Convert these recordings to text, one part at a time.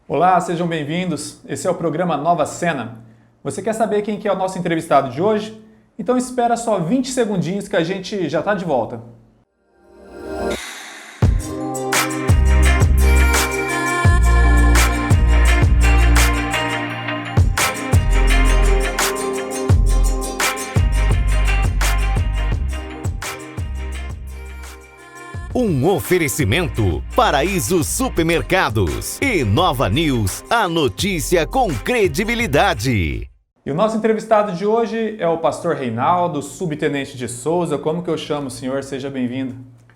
Olá, sejam bem-vindos. Esse é o programa Nova Cena. Você quer saber quem que é o nosso entrevistado de hoje? Então espera só 20 segundinhos que a gente já está de volta. Um oferecimento Paraíso Supermercados e Nova News, a notícia com credibilidade. E o nosso entrevistado de hoje é o pastor Reinaldo, subtenente de Souza. Como que eu chamo o senhor? Seja bem-vindo.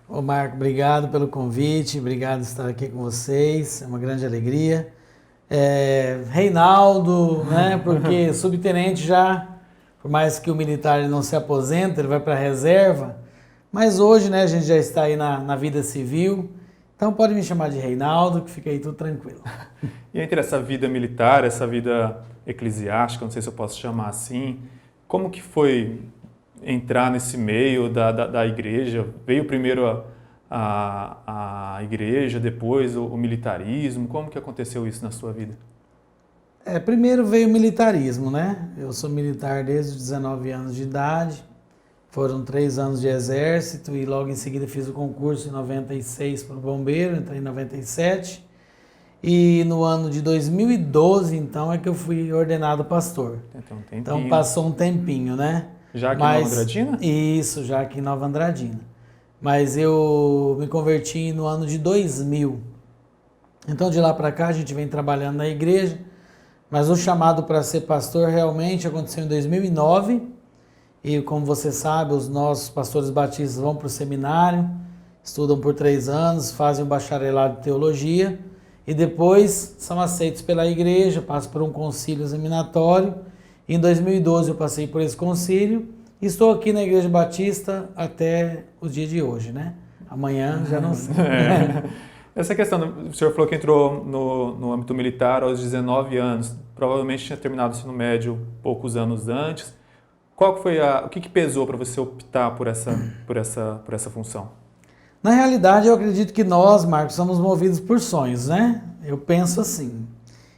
Ô Marco, obrigado pelo convite, obrigado por estar aqui com vocês, é uma grande alegria. Reinaldo, né, porque subtenente já, por mais que o militar ele não se aposenta, ele vai para a reserva, mas hoje, né, a gente já está aí na vida civil, então pode me chamar de Reinaldo, que fica aí tudo tranquilo. E entre essa vida militar, essa vida eclesiástica, não sei se eu posso chamar assim, como que foi entrar nesse meio da igreja? Veio primeiro a igreja, depois o militarismo, como que aconteceu isso na sua vida? Primeiro veio o militarismo, né? Eu sou militar desde os 19 anos de idade. Foram 3 anos de exército e logo em seguida fiz o concurso em 96 para o bombeiro, entrei em 97. E no ano de 2012, então, é que eu fui ordenado pastor. Então passou um tempinho, né? Já aqui em Nova Andradina? Isso, já aqui em Nova Andradina. Mas eu me converti no ano de 2000. Então de lá para cá a gente vem trabalhando na igreja, mas o chamado para ser pastor realmente aconteceu em 2009. E como você sabe, os nossos pastores batistas vão para o seminário, estudam por 3 anos, fazem o bacharelado de teologia e depois são aceitos pela igreja, passam por um concílio examinatório. Em 2012 eu passei por esse concílio e estou aqui na Igreja Batista até o dia de hoje, né? Amanhã já não sei. Essa questão, o senhor falou que entrou no âmbito militar aos 19 anos, provavelmente tinha terminado o ensino médio poucos anos antes. Qual que foi o que pesou para você optar por essa função? Na realidade, eu acredito que nós, Marcos, somos movidos por sonhos, né? Eu penso assim.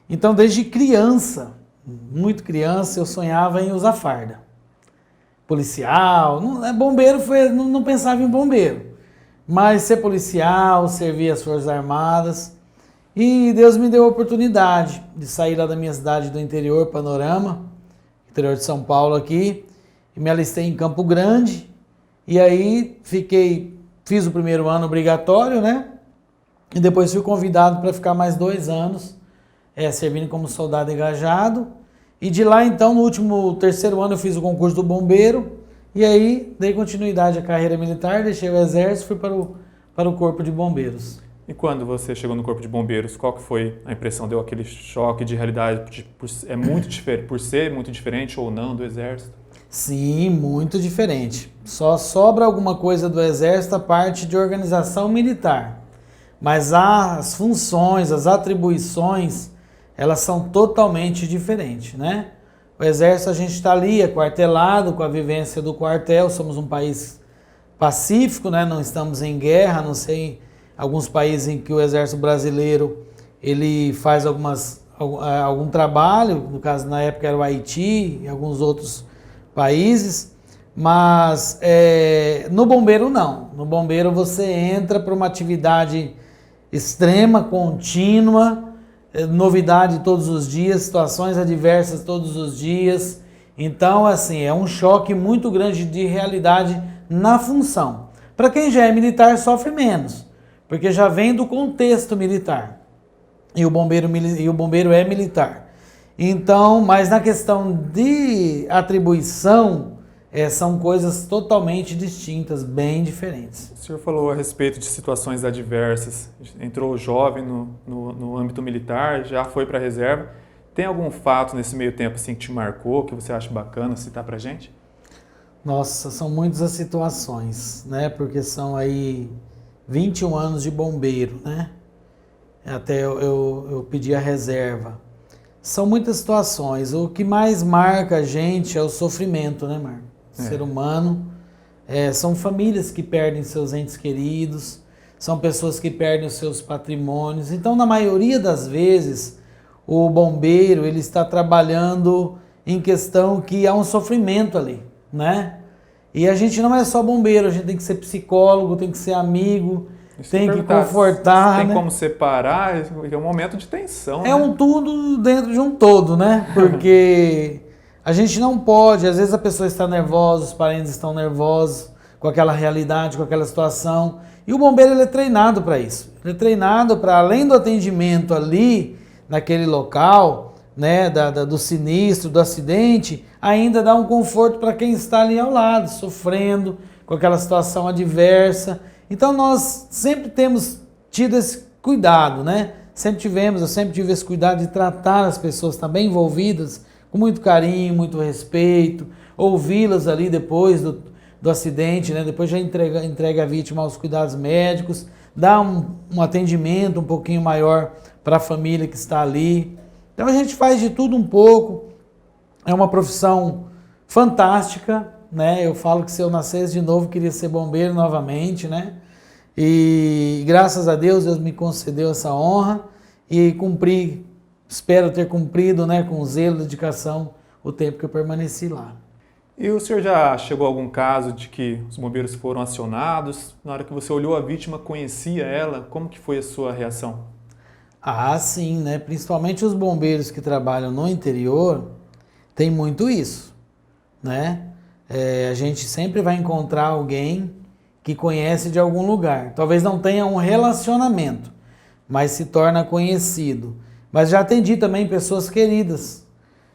Então, desde criança, muito criança, eu sonhava em usar farda. Policial, bombeiro não pensava em bombeiro. Mas ser policial, servir as Forças Armadas. E Deus me deu a oportunidade de sair lá da minha cidade do interior, Panorama, interior de São Paulo aqui, e me alistei em Campo Grande, e aí fiz o primeiro ano obrigatório, né? E depois fui convidado para ficar mais 2 anos, servindo como soldado engajado, e de lá então, no último 3º ano eu fiz o concurso do bombeiro, e aí dei continuidade à carreira militar, deixei o exército e fui para o corpo de bombeiros. E quando você chegou no corpo de bombeiros, qual que foi a impressão? Deu aquele choque de realidade por ser muito diferente ou não do exército? Sim, muito diferente. Só sobra alguma coisa do exército a parte de organização militar. Mas as funções, as atribuições, elas são totalmente diferentes, né? O exército a gente está ali, aquartelado, com a vivência do quartel, somos um país pacífico, né? Não estamos em guerra, não sei alguns países em que o exército brasileiro ele faz algum trabalho, no caso na época era o Haiti e alguns outros países, mas no bombeiro não. No bombeiro você entra para uma atividade extrema, contínua, novidade todos os dias, situações adversas todos os dias. Então, assim, é um choque muito grande de realidade na função. Para quem já é militar, sofre menos, porque já vem do contexto militar. E o bombeiro é militar. Então, mas na questão de atribuição, são coisas totalmente distintas, bem diferentes. O senhor falou a respeito de situações adversas. Entrou jovem no âmbito militar, já foi para a reserva. Tem algum fato nesse meio tempo assim, que te marcou, que você acha bacana citar para a gente? Nossa, são muitas as situações, né? Porque são aí 21 anos de bombeiro, né? Até eu pedi a reserva. São muitas situações. O que mais marca a gente é o sofrimento, né, Marco? Ser humano. São famílias que perdem seus entes queridos, são pessoas que perdem os seus patrimônios. Então, na maioria das vezes, o bombeiro ele está trabalhando em questão que há um sofrimento ali, né? E a gente não é só bombeiro, a gente tem que ser psicólogo, tem que ser amigo, tem que confortar, tem né? como separar, é um momento de tensão, É né? um tudo dentro de um todo, né? Porque a gente não pode, às vezes a pessoa está nervosa, os parentes estão nervosos com aquela realidade, com aquela situação. E o bombeiro ele é treinado para isso. Ele é treinado para, além do atendimento ali, naquele local, né, do sinistro, do acidente, ainda dar um conforto para quem está ali ao lado, sofrendo com aquela situação adversa. Então nós sempre temos tido esse cuidado, né? Eu sempre tive esse cuidado de tratar as pessoas também envolvidas com muito carinho, muito respeito, ouvi-las ali depois do acidente, né? Depois já entrega a vítima aos cuidados médicos, dá um atendimento um pouquinho maior para a família que está ali. Então a gente faz de tudo um pouco, é uma profissão fantástica, né? Eu falo que se eu nascesse de novo, queria ser bombeiro novamente, né? E graças a Deus, Deus me concedeu essa honra e cumpri, espero ter cumprido, né, com zelo e dedicação o tempo que eu permaneci lá. E o senhor já chegou a algum caso de que os bombeiros foram acionados? Na hora que você olhou a vítima, conhecia ela? Como que foi a sua reação? Ah, sim, né? Principalmente os bombeiros que trabalham no interior, tem muito isso, né? A gente sempre vai encontrar alguém que conhece de algum lugar. Talvez não tenha um relacionamento, mas se torna conhecido. Mas já atendi também pessoas queridas.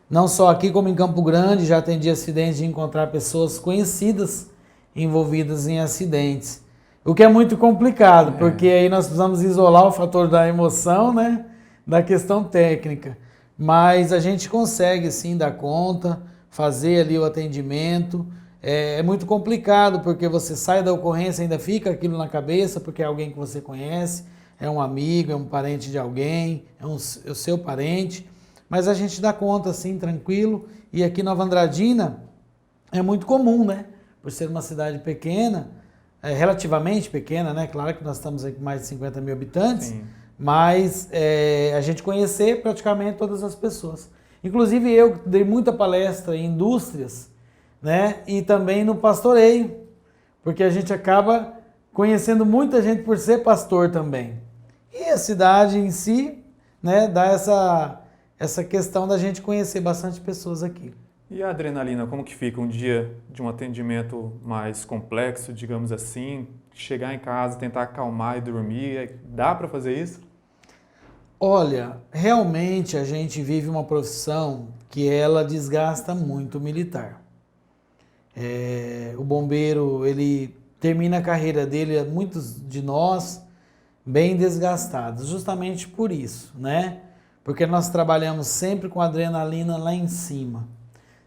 Não só aqui como em Campo Grande, já atendi acidentes de encontrar pessoas conhecidas envolvidas em acidentes. O que é muito complicado, porque aí nós precisamos isolar o fator da emoção, né, da questão técnica. Mas a gente consegue sim dar conta, fazer ali o atendimento. É muito complicado, porque você sai da ocorrência e ainda fica aquilo na cabeça, porque é alguém que você conhece, é um amigo, é um parente de alguém, é o seu parente. Mas a gente dá conta, assim, tranquilo. E aqui Nova Andradina é muito comum, né? Por ser uma cidade pequena, relativamente pequena, né? Claro que nós estamos aqui com mais de 50 mil habitantes, sim. Mas a gente conhecer praticamente todas as pessoas. Inclusive eu dei muita palestra em indústrias, né? E também no pastoreio, porque a gente acaba conhecendo muita gente por ser pastor também. E a cidade em si, né, dá essa questão da gente conhecer bastante pessoas aqui. E a adrenalina, como que fica um dia de um atendimento mais complexo, digamos assim, chegar em casa, tentar acalmar e dormir, dá para fazer isso? Olha, realmente a gente vive uma profissão que ela desgasta muito o militar. O bombeiro, ele termina a carreira dele, muitos de nós, bem desgastados, justamente por isso, né? Porque nós trabalhamos sempre com adrenalina lá em cima.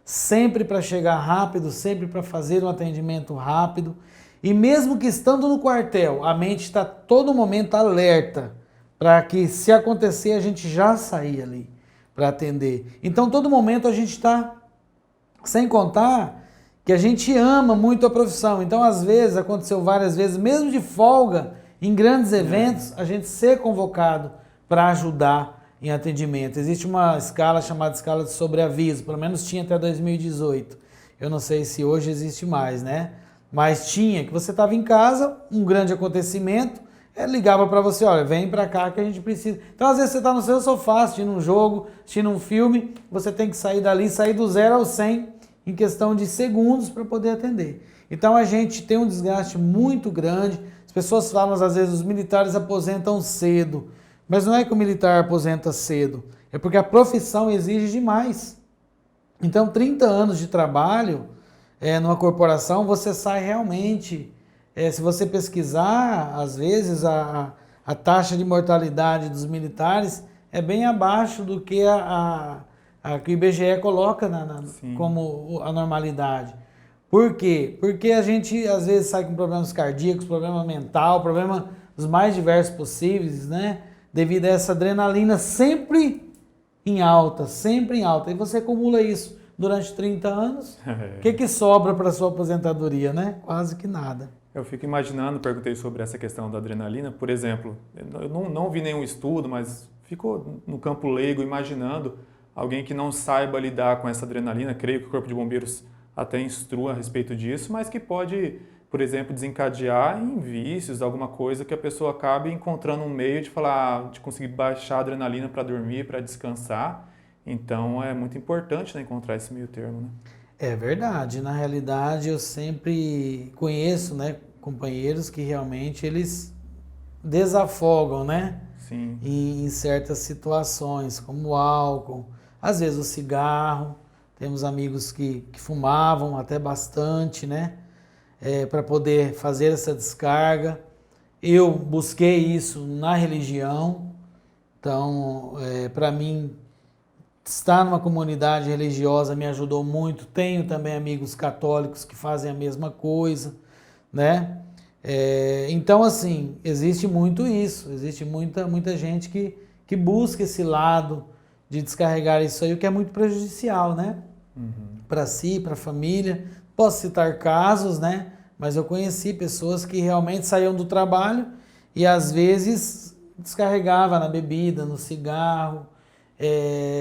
Sempre para chegar rápido, sempre para fazer um atendimento rápido. E mesmo que estando no quartel, a mente está todo momento alerta para que, se acontecer, a gente já sair ali para atender. Então, todo momento a gente está, sem contar que a gente ama muito a profissão. Então, às vezes, aconteceu várias vezes, mesmo de folga, em grandes eventos, a gente ser convocado para ajudar em atendimento. Existe uma escala chamada escala de sobreaviso, pelo menos tinha até 2018. Eu não sei se hoje existe mais, né? Mas tinha, que você estava em casa, um grande acontecimento, ligava para você, olha, vem para cá que a gente precisa. Então, às vezes, você está no seu sofá, assistindo um jogo, assistindo um filme, você tem que sair dali, sair do 0 ao 100 em questão de segundos para poder atender. Então, a gente tem um desgaste muito grande. As pessoas falam, às vezes, os militares aposentam cedo. Mas não é que o militar aposenta cedo, é porque a profissão exige demais. Então, 30 anos de trabalho numa corporação, você sai realmente... se você pesquisar, às vezes, a taxa de mortalidade dos militares é bem abaixo do que que o IBGE coloca como a normalidade. Por quê? Porque a gente, às vezes, sai com problemas cardíacos, problema mental, problema dos mais diversos possíveis, né? Devido a essa adrenalina sempre em alta, sempre em alta. E você acumula isso durante 30 anos, o que sobra para a sua aposentadoria, né? Quase que nada. Eu fico imaginando, perguntei sobre essa questão da adrenalina, por exemplo, eu não vi nenhum estudo, mas Fico no campo leigo imaginando alguém que não saiba lidar com essa adrenalina. Creio que o Corpo de Bombeiros até instrua a respeito disso, mas que pode, por exemplo, desencadear em vícios, alguma coisa que a pessoa acabe encontrando um meio de falar, de conseguir baixar a adrenalina para dormir, para descansar. Então é muito importante, né, encontrar esse meio termo, né? É verdade. Na realidade, eu sempre conheço, né, companheiros que realmente eles desafogam, né? Sim. E em certas situações, como o álcool, às vezes o cigarro. Temos amigos que fumavam até bastante, né? Para poder fazer essa descarga. Eu busquei isso na religião. Então, para mim, estar numa comunidade religiosa me ajudou muito. Tenho também amigos católicos que fazem a mesma coisa, né? Então, assim, existe muito isso. Existe muita gente que busca esse lado de descarregar isso aí, o que é muito prejudicial, né? Para si, para a família. Posso citar casos, né? Mas eu conheci pessoas que realmente saíam do trabalho e às vezes descarregava na bebida, no cigarro,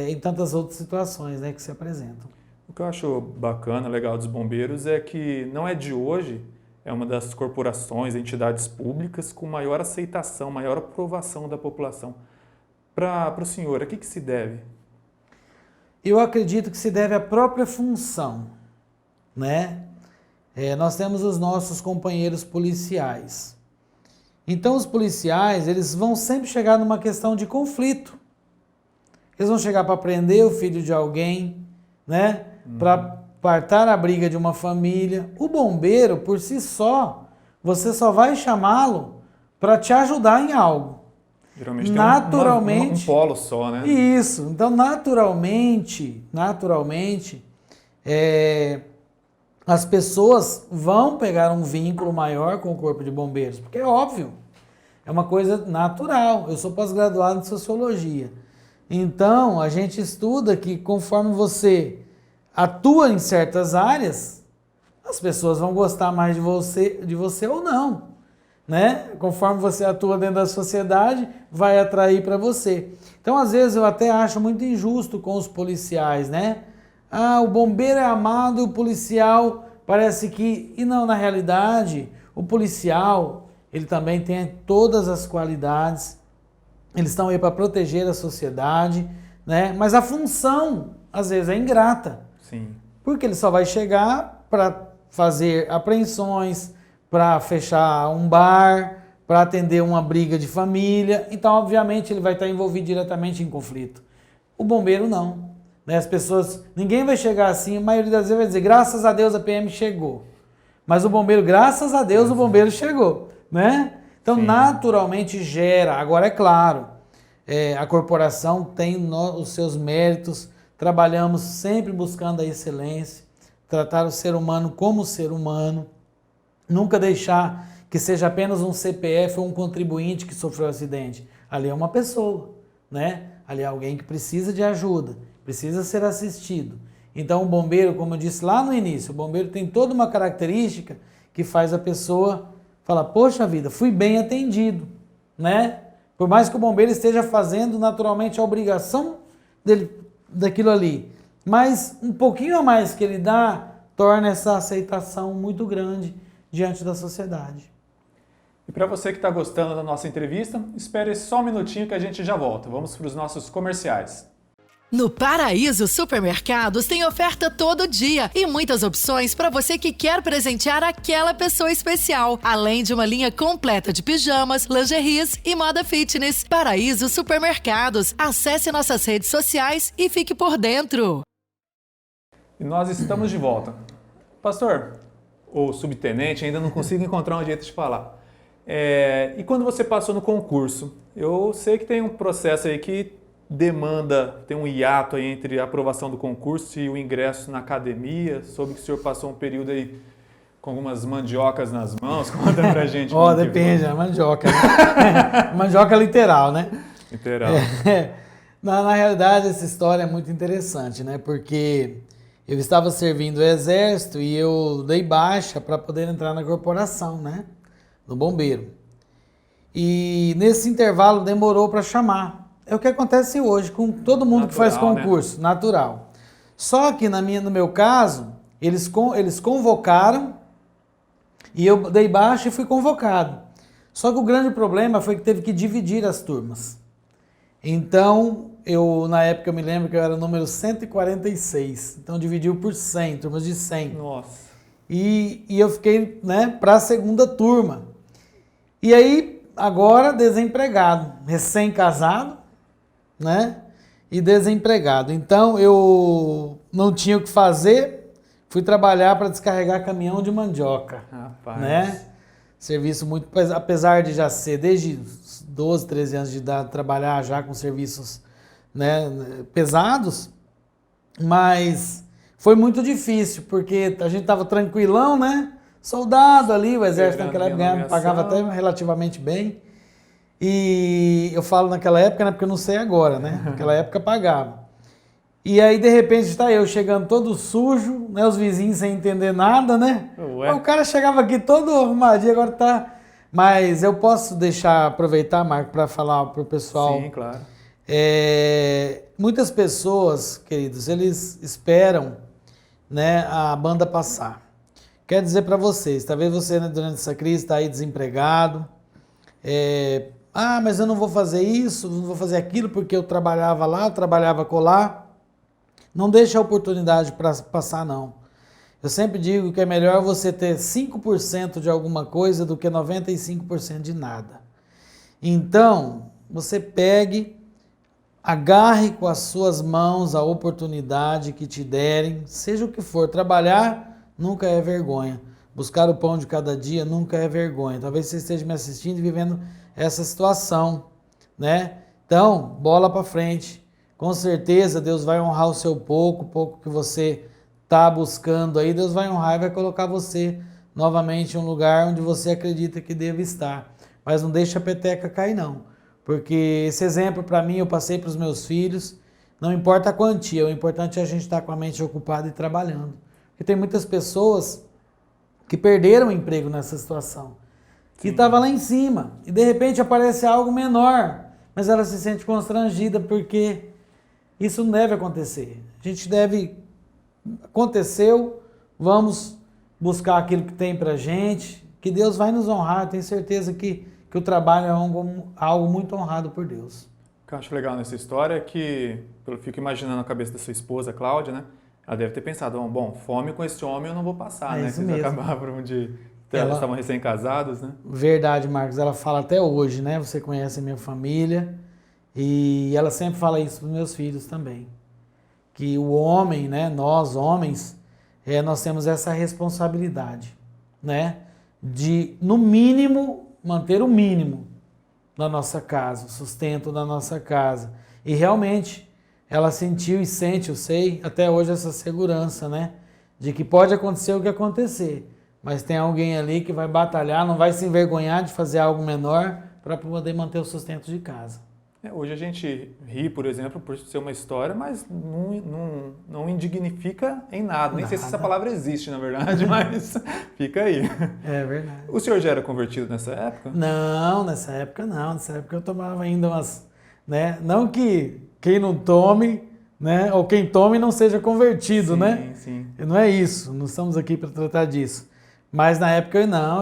em tantas outras situações, né, que se apresentam. O que eu acho bacana, legal dos bombeiros é que não é de hoje, é uma das corporações, entidades públicas com maior aceitação, maior aprovação da população. Para o senhor, a que se deve? Eu acredito que se deve à própria função, né? Nós temos os nossos companheiros policiais. Então os policiais, eles vão sempre chegar numa questão de conflito. Eles vão chegar para prender o filho de alguém, né? Para apartar a briga de uma família. O bombeiro, por si só, você só vai chamá-lo para te ajudar em algo. Geralmente naturalmente, tem um polo só, né? Isso. Então, naturalmente, as pessoas vão pegar um vínculo maior com o Corpo de Bombeiros, porque é óbvio, é uma coisa natural. Eu sou pós-graduado em Sociologia. Então, a gente estuda que conforme você atua em certas áreas, as pessoas vão gostar mais de você ou não, né? Conforme você atua dentro da sociedade, vai atrair para você. Então, às vezes, eu até acho muito injusto com os policiais, né? O bombeiro é amado e o policial parece que... E não, na realidade, o policial, ele também tem todas as qualidades. Eles estão aí para proteger a sociedade, né? Mas a função, às vezes, é ingrata. Sim. Porque ele só vai chegar para fazer apreensões, para fechar um bar, para atender uma briga de família. Então, obviamente, ele vai estar envolvido diretamente em conflito. O bombeiro não. Né? As pessoas, ninguém vai chegar assim, a maioria das vezes vai dizer, graças a Deus a PM chegou. Mas o bombeiro, graças a Deus, o bombeiro chegou, né? Então, Sim. Naturalmente gera. Agora, é claro, a corporação tem os seus méritos, trabalhamos sempre buscando a excelência, tratar o ser humano como ser humano, nunca deixar que seja apenas um CPF ou um contribuinte que sofreu um acidente. Ali é uma pessoa, né? Ali é alguém que precisa de ajuda, precisa ser assistido. Então, o bombeiro, como eu disse lá no início, o bombeiro tem toda uma característica que faz a pessoa falar, poxa vida, fui bem atendido, né? Por mais que o bombeiro esteja fazendo naturalmente a obrigação dele, daquilo ali, mas um pouquinho a mais que ele dá, torna essa aceitação muito grande diante da sociedade. E para você que está gostando da nossa entrevista, espere só um minutinho que a gente já volta. Vamos para os nossos comerciais. No Paraíso Supermercados tem oferta todo dia e muitas opções para você que quer presentear aquela pessoa especial. Além de uma linha completa de pijamas, lingeries e moda fitness. Paraíso Supermercados. Acesse nossas redes sociais e fique por dentro. E nós estamos de volta. Pastor, ou subtenente, ainda não consigo encontrar um jeito de falar. E quando você passou no concurso? Eu sei que tem um processo aí que tem um hiato aí entre a aprovação do concurso e o ingresso na academia. Soube que o senhor passou um período aí com algumas mandiocas nas mãos. Conta pra gente. Depende, a mandioca. Né? Mandioca literal, né? Literal. Na realidade, essa história é muito interessante, né? Porque eu estava servindo o Exército e eu dei baixa para poder entrar na corporação, né? No bombeiro. E nesse intervalo demorou para chamar. É o que acontece hoje com todo mundo que faz Natural, concurso, natural. Só que no meu caso, eles convocaram e eu dei baixa e fui convocado. Só que o grande problema foi que teve que dividir as turmas. Então, na época eu me lembro que eu era o número 146. Então dividiu por 100, turmas de 100. Nossa. E eu fiquei, né, para a segunda turma. E aí, agora desempregado, recém-casado, né? E desempregado. Então eu não tinha o que fazer, fui trabalhar para descarregar caminhão de mandioca. Rapaz. Né? Serviço muito, apesar de já ser desde 12, 13 anos de idade, trabalhar já com serviços, né, pesados, mas foi muito difícil, porque a gente estava tranquilão, né? Soldado ali, o exército naquela época pagava até relativamente bem. E eu falo naquela época, né, porque eu não sei agora, né? Naquela época pagava. E aí, de repente, está eu chegando todo sujo, né? Os vizinhos sem entender nada, né? Ué. O cara chegava aqui todo arrumadinho, agora tá... Mas eu posso aproveitar, Marco, para falar pro pessoal. Sim, claro. Muitas pessoas, queridos, eles esperam, né, a banda passar. Quero dizer para vocês, talvez você, né, durante essa crise está aí desempregado, mas eu não vou fazer isso, não vou fazer aquilo porque eu trabalhava lá, eu trabalhava colar. Não deixe a oportunidade para passar, não. Eu sempre digo que é melhor você ter 5% de alguma coisa do que 95% de nada. Então, você pegue, agarre com as suas mãos a oportunidade que te derem, seja o que for. Trabalhar nunca é vergonha. Buscar o pão de cada dia nunca é vergonha. Talvez você esteja me assistindo e vivendo essa situação, né? Então, bola para frente. Com certeza Deus vai honrar o seu pouco que você está buscando aí. Deus vai honrar e vai colocar você novamente em um lugar onde você acredita que deve estar. Mas não deixa a peteca cair, não. Porque esse exemplo, para mim, eu passei para os meus filhos. Não importa a quantia, o importante é a gente estar com a mente ocupada e trabalhando. Porque tem muitas pessoas que perderam o emprego nessa situação. Que estava lá em cima. E de repente aparece algo menor. Mas ela se sente constrangida porque isso não deve acontecer. A gente deve... Aconteceu, vamos buscar aquilo que tem pra gente, que Deus vai nos honrar. Eu tenho certeza que o trabalho é algo muito honrado por Deus. O que eu acho legal nessa história é que, eu fico imaginando a cabeça da sua esposa, Cláudia, né? Ela deve ter pensado, bom, fome com esse homem eu não vou passar, né? Isso Vocês mesmo. acabaram de... Eles estavam recém-casados, né? Verdade, Marcos. Ela fala até hoje, né? Você conhece a minha família. E ela sempre fala isso para os meus filhos também. Que o homem, né? Nós, homens, nós temos essa responsabilidade, né? De, no mínimo, manter o mínimo na nossa casa, o sustento da nossa casa. E realmente, ela sentiu e sente, eu sei, até hoje essa segurança, né? De que pode acontecer o que acontecer. Mas tem alguém ali que vai batalhar, não vai se envergonhar de fazer algo menor para poder manter o sustento de casa. Hoje a gente ri, por exemplo, por ser uma história, mas não indignifica em nada. Nem sei se essa palavra existe, na verdade, mas fica aí. É verdade. O senhor já era convertido nessa época? Não, nessa época não. Nessa época eu tomava ainda umas... né? Não que quem não tome, né? Ou quem tome não seja convertido, sim, né? Sim. Não é isso, não estamos aqui para tratar disso. Mas na época eu não,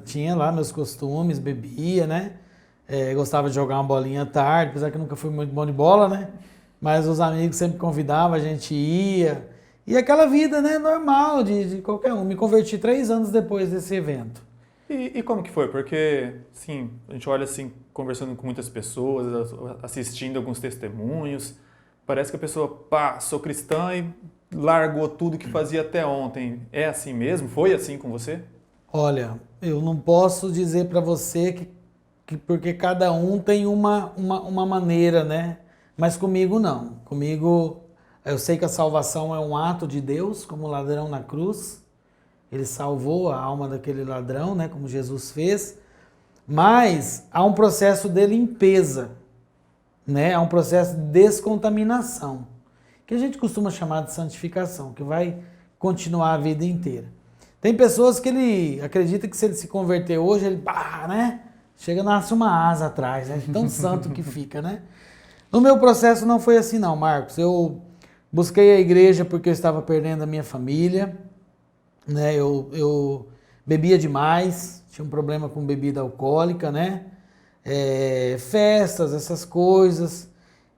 tinha lá meus costumes, bebia, né? Gostava de jogar uma bolinha à tarde, apesar que eu nunca fui muito bom de bola, né? Mas os amigos sempre convidavam, a gente ia. E aquela vida, né, normal de qualquer um. Me converti 3 anos depois desse evento. E como que foi? Porque, sim, a gente olha assim, conversando com muitas pessoas, assistindo alguns testemunhos, parece que a pessoa, sou cristã e largou tudo que fazia até ontem. É assim mesmo? Foi assim com você? Olha, eu não posso dizer para você que porque cada um tem uma maneira, né? Mas comigo não. Comigo, eu sei que a salvação é um ato de Deus, como o ladrão na cruz. Ele salvou a alma daquele ladrão, né? Como Jesus fez. Mas há um processo de limpeza, né? Há um processo de descontaminação, que a gente costuma chamar de santificação, que vai continuar a vida inteira. Tem pessoas que ele acredita que se ele se converter hoje, ele, né? Chega, nasce uma asa atrás, né? Tão santo que fica, né? No meu processo não foi assim não, Marcos. Eu busquei a igreja porque eu estava perdendo a minha família, né? Eu bebia demais, tinha um problema com bebida alcoólica, né? Festas, essas coisas,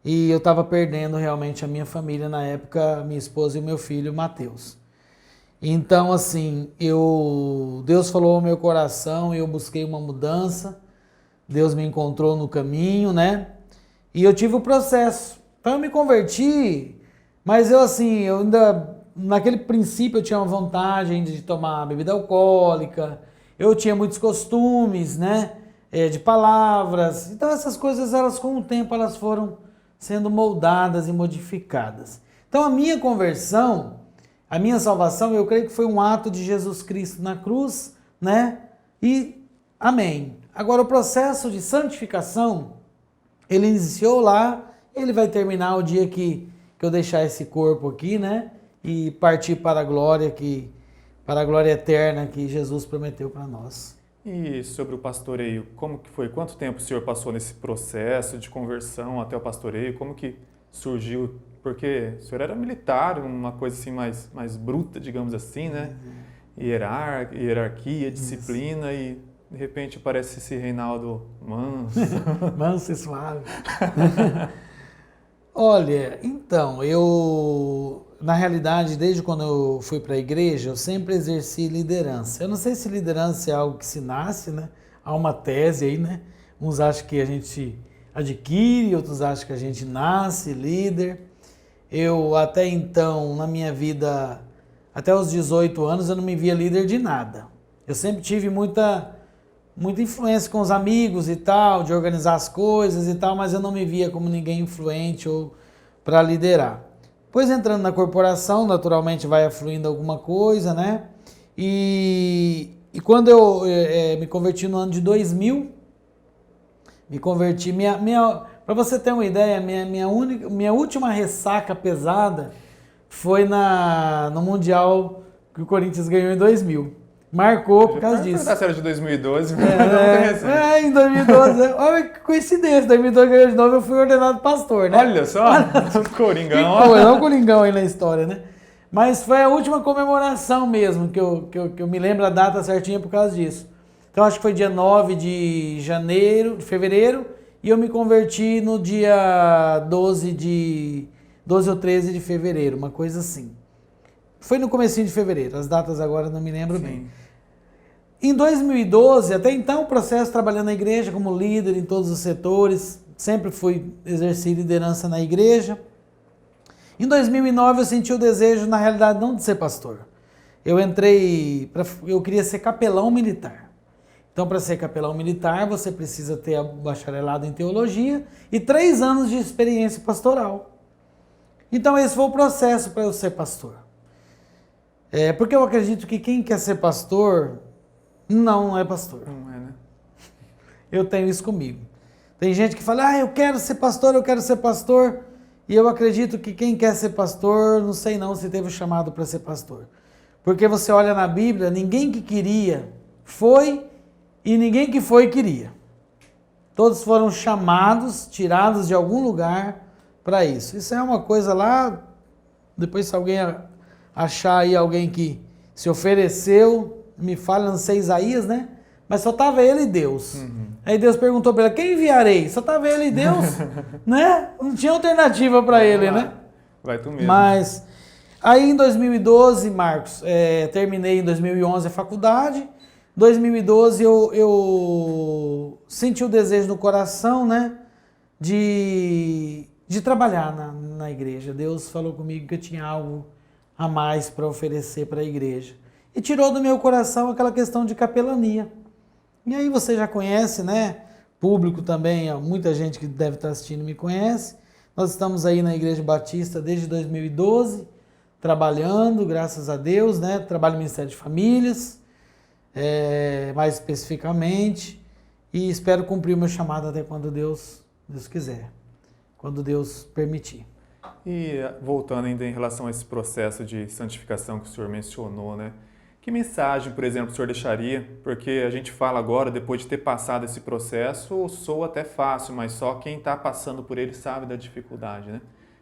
e eu estava perdendo realmente a minha família na época, minha esposa e o meu filho, Mateus. Então, assim, Deus falou ao meu coração e eu busquei uma mudança, Deus me encontrou no caminho, né? E eu tive o processo. Então eu me converti, mas eu ainda, naquele princípio eu tinha uma vontade ainda de tomar bebida alcoólica, eu tinha muitos costumes, né? De palavras. Então essas coisas, elas com o tempo, elas foram sendo moldadas e modificadas. Então a minha conversão, a minha salvação, eu creio que foi um ato de Jesus Cristo na cruz, né? E amém. Agora o processo de santificação, ele iniciou lá, ele vai terminar o dia que eu deixar esse corpo aqui, né? E partir para a glória eterna que Jesus prometeu para nós. E sobre o pastoreio, como que foi? Quanto tempo o senhor passou nesse processo de conversão até o pastoreio? Como que surgiu? Porque o senhor era militar, uma coisa assim mais bruta, digamos assim, né? Hierarquia, disciplina e de repente aparece esse Reinaldo manso. Manso e suave. Olha, então, na realidade, desde quando eu fui para a igreja, eu sempre exerci liderança. Eu não sei se liderança é algo que se nasce, né? Há uma tese aí, né? Uns acham que a gente adquire, outros acham que a gente nasce líder. Eu até então, na minha vida, até os 18 anos, eu não me via líder de nada. Eu sempre tive muita influência com os amigos e tal, de organizar as coisas e tal, mas eu não me via como ninguém influente ou para liderar. Depois entrando na corporação, naturalmente vai fluindo alguma coisa, né? E quando eu me converti no ano de 2000, para você ter uma ideia, minha última ressaca pesada foi no Mundial que o Corinthians ganhou em 2000. Marcou por causa disso. A série de 2012. Em 2012. Olha que coincidência. Em 2012 ganhou de novo, eu fui ordenado pastor, né? Olha só, Coringão. Olha o Coringão aí na história, né? Mas foi a última comemoração mesmo, que eu me lembro a data certinha por causa disso. Então acho que foi dia 9 de fevereiro, e eu me converti no dia 12 ou 13 de fevereiro, uma coisa assim. Foi no comecinho de fevereiro, as datas agora não me lembro bem. Em 2012, até então, o processo trabalhando na igreja como líder em todos os setores, sempre exerci liderança na igreja. Em 2009 eu senti o desejo, na realidade, não de ser pastor. Eu queria ser capelão militar. Então, para ser capelão militar, você precisa ter bacharelado em teologia e 3 anos de experiência pastoral. Então, esse foi o processo para eu ser pastor. Porque eu acredito que quem quer ser pastor, não é pastor. Não é, né? Eu tenho isso comigo. Tem gente que fala, eu quero ser pastor, eu quero ser pastor. E eu acredito que quem quer ser pastor, não sei não se teve o chamado para ser pastor. Porque você olha na Bíblia, ninguém que queria foi e ninguém que foi queria. Todos foram chamados, tirados de algum lugar para isso. Isso é uma coisa lá, depois se alguém achar aí alguém que se ofereceu, me fala, não sei, Isaías, né? Mas só estava ele e Deus. Aí Deus perguntou para ele, quem enviarei? Só estava ele e Deus, né? Não tinha alternativa para ele, né? Vai tu mesmo. Mas aí em 2012, Marcos, terminei em 2011 a faculdade. Em 2012 eu senti o desejo no coração, né? De trabalhar na igreja. Deus falou comigo que eu tinha algo a mais para oferecer para a igreja. E tirou do meu coração aquela questão de capelania. E aí você já conhece, né? Público também, muita gente que deve estar assistindo me conhece. Nós estamos aí na Igreja Batista desde 2012, trabalhando, graças a Deus, né? Trabalho no Ministério de Famílias, mais especificamente. E espero cumprir o meu chamado até quando Deus quiser, quando Deus permitir. E voltando ainda em relação a esse processo de santificação que o senhor mencionou, né? Que mensagem, por exemplo, o senhor deixaria? Porque a gente fala agora, depois de ter passado esse processo, soa até fácil, mas só quem está passando por ele sabe da dificuldade, né?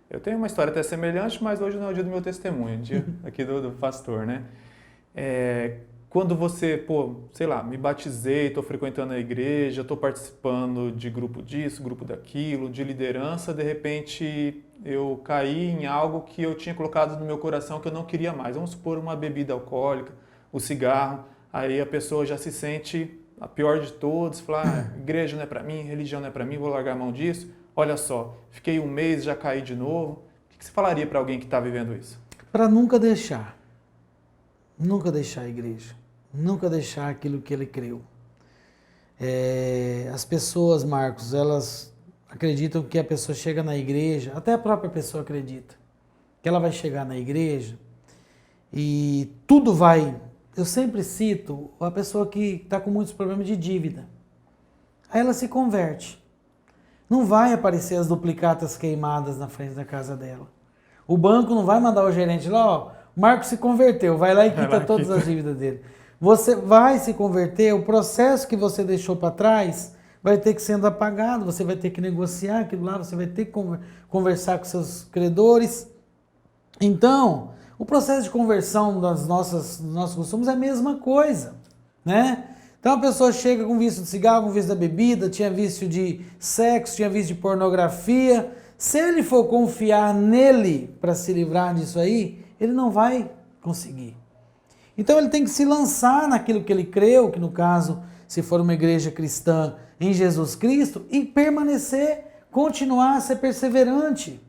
Eu tenho uma história até semelhante, mas hoje não é o dia do meu testemunho, é o dia aqui do pastor, né? Quando você, sei lá, me batizei, estou frequentando a igreja, estou participando de grupo disso, grupo daquilo, de liderança, de repente eu caí em algo que eu tinha colocado no meu coração que eu não queria mais. Vamos supor uma bebida alcoólica, o cigarro, aí a pessoa já se sente a pior de todos, fala, igreja não é para mim, religião não é para mim, vou largar a mão disso. Olha só, fiquei um mês, já caí de novo. O que você falaria para alguém que está vivendo isso? Para nunca deixar a igreja, nunca deixar aquilo que ele creu. As pessoas, Marcos, elas acreditam que a pessoa chega na igreja, até a própria pessoa acredita, que ela vai chegar na igreja e tudo vai... Eu sempre cito a pessoa que está com muitos problemas de dívida. Aí ela se converte. Não vai aparecer as duplicatas queimadas na frente da casa dela. O banco não vai mandar o gerente lá, ó, o Marcos se converteu, vai lá e quita todas as dívidas dele. Você vai se converter, o processo que você deixou para trás vai ter que ser apagado, você vai ter que negociar aquilo lá, você vai ter que conversar com seus credores. Então, o processo de conversão dos nossos costumes é a mesma coisa, né? Então a pessoa chega com vício de cigarro, com vício da bebida, tinha vício de sexo, tinha vício de pornografia. Se ele for confiar nele para se livrar disso aí, ele não vai conseguir. Então ele tem que se lançar naquilo que ele creu, que no caso, se for uma igreja cristã, em Jesus Cristo, e permanecer, continuar a ser perseverante.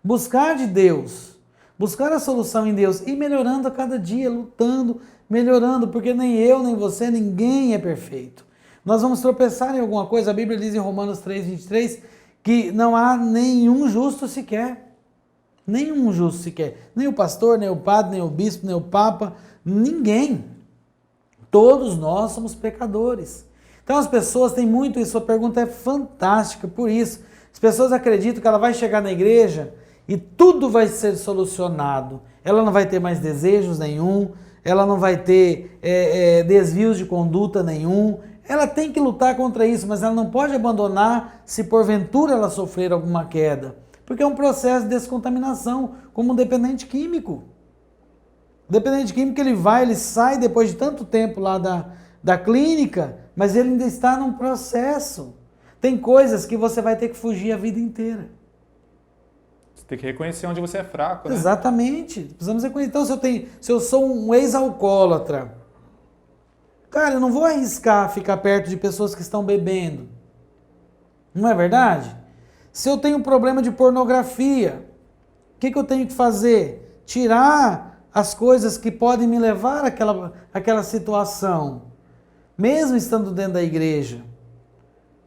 Buscar de Deus, buscar a solução em Deus, e melhorando a cada dia, lutando, melhorando, porque nem eu, nem você, ninguém é perfeito. Nós vamos tropeçar em alguma coisa. A Bíblia diz em Romanos 3:23 que não há nenhum justo sequer. Nenhum justo sequer. Nem o pastor, nem o padre, nem o bispo, nem o papa, ninguém. Todos nós somos pecadores. Então as pessoas têm muito isso. A pergunta é fantástica, por isso. As pessoas acreditam que ela vai chegar na igreja e tudo vai ser solucionado. Ela não vai ter mais desejos nenhum, ela não vai ter desvios de conduta nenhum. Ela tem que lutar contra isso, mas ela não pode abandonar se porventura ela sofrer alguma queda. Porque é um processo de descontaminação, como um dependente químico. O dependente químico ele sai depois de tanto tempo lá da clínica, mas ele ainda está num processo. Tem coisas que você vai ter que fugir a vida inteira. Você tem que reconhecer onde você é fraco, né? Exatamente. Precisamos reconhecer. Então, se eu sou um ex-alcoólatra, cara, eu não vou arriscar ficar perto de pessoas que estão bebendo. Não é verdade? Se eu tenho um problema de pornografia, o que eu tenho que fazer? Tirar as coisas que podem me levar àquela situação, mesmo estando dentro da igreja.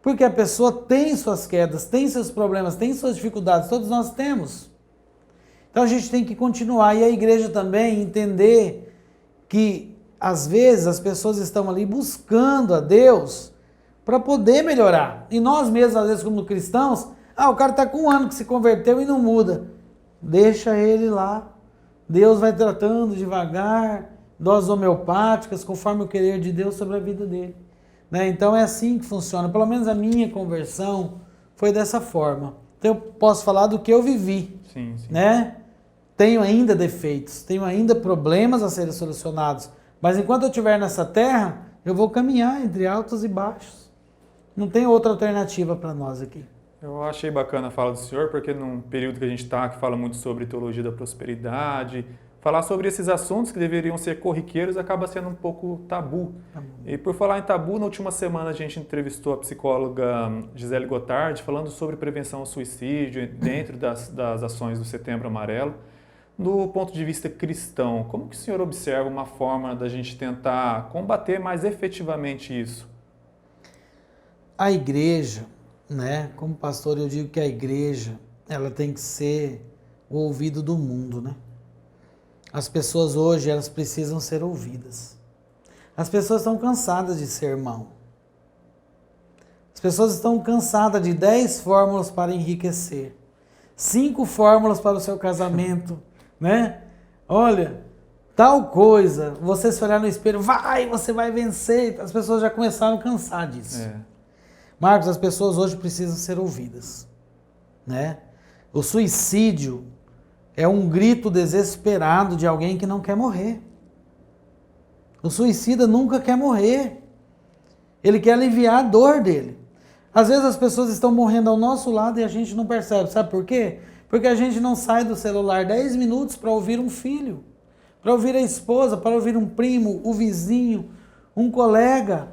Porque a pessoa tem suas quedas, tem seus problemas, tem suas dificuldades, todos nós temos. Então a gente tem que continuar, e a igreja também entender que às vezes as pessoas estão ali buscando a Deus para poder melhorar. E nós mesmos, às vezes como cristãos, o cara está com um ano que se converteu e não muda. Deixa ele lá. Deus vai tratando devagar, doses homeopáticas, conforme o querer de Deus sobre a vida dele. Né? Então é assim que funciona. Pelo menos a minha conversão foi dessa forma. Então eu posso falar do que eu vivi. Sim. Né? Tenho ainda defeitos, tenho ainda problemas a serem solucionados. Mas enquanto eu estiver nessa terra, eu vou caminhar entre altos e baixos. Não tem outra alternativa para nós aqui. Eu achei bacana a fala do senhor, porque num período que a gente está, que fala muito sobre teologia da prosperidade, falar sobre esses assuntos que deveriam ser corriqueiros acaba sendo um pouco tabu. E por falar em tabu, na última semana a gente entrevistou a psicóloga Gisele Gotardi, falando sobre prevenção ao suicídio dentro das ações do Setembro Amarelo. Do ponto de vista cristão, como que o senhor observa uma forma da gente tentar combater mais efetivamente isso? A igreja, né? Como pastor eu digo que a igreja, ela tem que ser o ouvido do mundo, né? As pessoas hoje, elas precisam ser ouvidas. As pessoas estão cansadas de sermão. As pessoas estão cansadas de 10 fórmulas para enriquecer. 5 fórmulas para o seu casamento, né? Olha, tal coisa, você se olhar no espelho, você vai vencer. As pessoas já começaram a cansar disso. Marcos, as pessoas hoje precisam ser ouvidas, né? O suicídio é um grito desesperado de alguém que não quer morrer. O suicida nunca quer morrer. Ele quer aliviar a dor dele. Às vezes as pessoas estão morrendo ao nosso lado e a gente não percebe. Sabe por quê? Porque a gente não sai do celular 10 minutos para ouvir um filho, para ouvir a esposa, para ouvir um primo, o vizinho, um colega.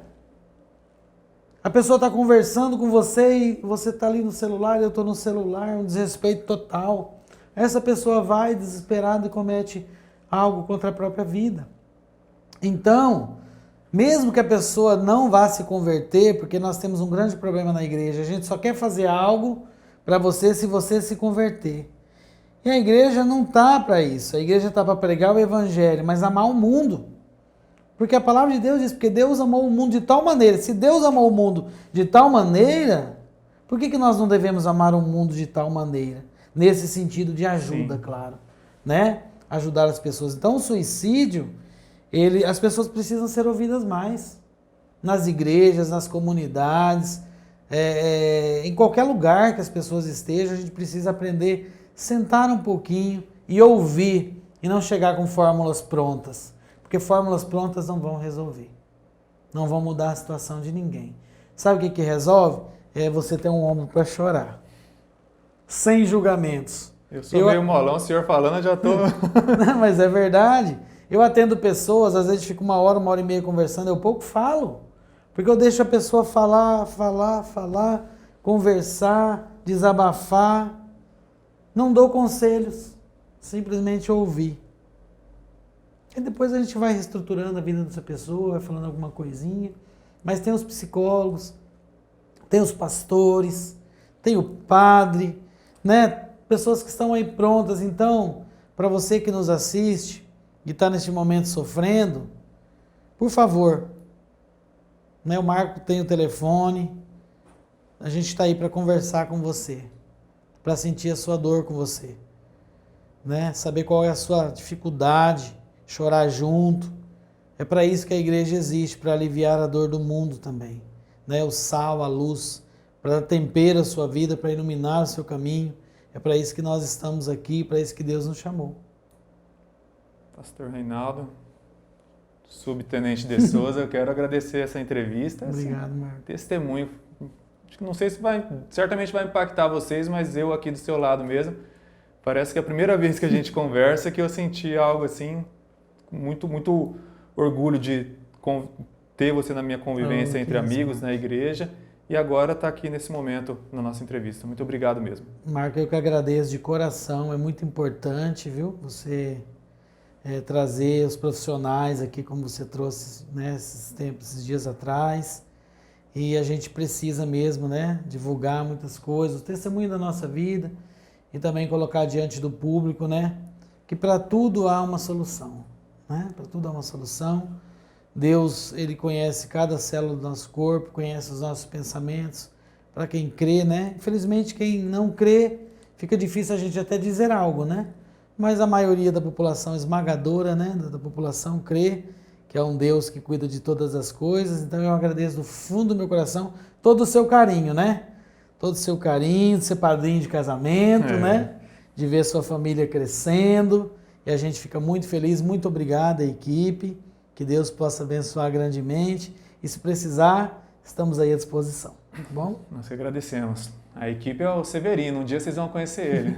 A pessoa está conversando com você e você está ali no celular, eu estou no celular, um desrespeito total. Essa pessoa vai desesperada e comete algo contra a própria vida. Então, mesmo que a pessoa não vá se converter, porque nós temos um grande problema na igreja, a gente só quer fazer algo para você se você se converter. E a igreja não está para isso, a igreja está para pregar o evangelho, mas amar o mundo. Porque a palavra de Deus diz, porque Deus amou o mundo de tal maneira. Se Deus amou o mundo de tal maneira, por que nós não devemos amar o mundo de tal maneira? Nesse sentido de ajuda, sim, claro, né? Ajudar as pessoas. Então o suicídio, as pessoas precisam ser ouvidas mais. Nas igrejas, nas comunidades, em qualquer lugar que as pessoas estejam, a gente precisa aprender, sentar um pouquinho e ouvir, e não chegar com fórmulas prontas. Porque fórmulas prontas não vão resolver. Não vão mudar a situação de ninguém. Sabe o que resolve? É você ter um ombro para chorar. Sem julgamentos. Eu sou meio molão, o senhor falando, eu já estou... Não, mas é verdade. Eu atendo pessoas, às vezes fico 1 hora e meia conversando, eu pouco falo. Porque eu deixo a pessoa falar, conversar, desabafar. Não dou conselhos, simplesmente ouvir. E depois a gente vai reestruturando a vida dessa pessoa, vai falando alguma coisinha. Mas tem os psicólogos, tem os pastores, tem o padre, né? Pessoas que estão aí prontas. Então, para você que nos assiste e está neste momento sofrendo, por favor, né? O Marco tem o telefone, a gente está aí para conversar com você, para sentir a sua dor com você, né? Saber qual é a sua dificuldade, chorar junto. É para isso que a igreja existe, para aliviar a dor do mundo também, né? O sal, a luz, para temperar a sua vida, para iluminar o seu caminho. É para isso que nós estamos aqui, para isso que Deus nos chamou. Pastor Reinaldo, subtenente de Souza, eu quero agradecer essa entrevista. Obrigado, Marco. Testemunho. Não sei se certamente vai impactar vocês, mas eu aqui do seu lado mesmo, parece que é a primeira vez que a gente conversa que eu senti algo assim, muito orgulho de ter você na minha convivência entre amigos, na igreja, e agora está aqui nesse momento na nossa entrevista. Muito obrigado mesmo. Marco, eu que agradeço de coração, é muito importante, viu? Você trazer os profissionais aqui, como você trouxe, né, esses dias atrás, e a gente precisa mesmo, né, divulgar muitas coisas, o testemunho da nossa vida, e também colocar diante do público, né, que para tudo há uma solução. Né? Para tudo há uma solução. Deus, Ele conhece cada célula do nosso corpo, conhece os nossos pensamentos. Para quem crê, né? Infelizmente, quem não crê, fica difícil a gente até dizer algo, né? Mas a maioria da população esmagadora, né? Da população crê que é um Deus que cuida de todas as coisas. Então eu agradeço do fundo do meu coração todo o seu carinho, né? Todo o seu carinho de ser padrinho de casamento, né? De ver sua família crescendo. E a gente fica muito feliz, muito obrigado à equipe, que Deus possa abençoar grandemente. E se precisar, estamos aí à disposição, tá bom? Nós que agradecemos. A equipe é o Severino, um dia vocês vão conhecer ele.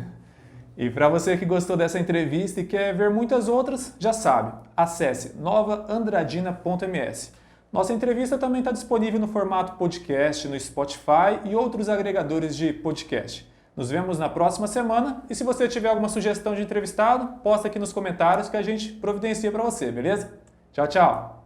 E para você que gostou dessa entrevista e quer ver muitas outras, já sabe, acesse novaandradina.ms. Nossa entrevista também está disponível no formato podcast, no Spotify e outros agregadores de podcast. Nos vemos na próxima semana e se você tiver alguma sugestão de entrevistado, posta aqui nos comentários que a gente providencia para você, beleza? Tchau, tchau!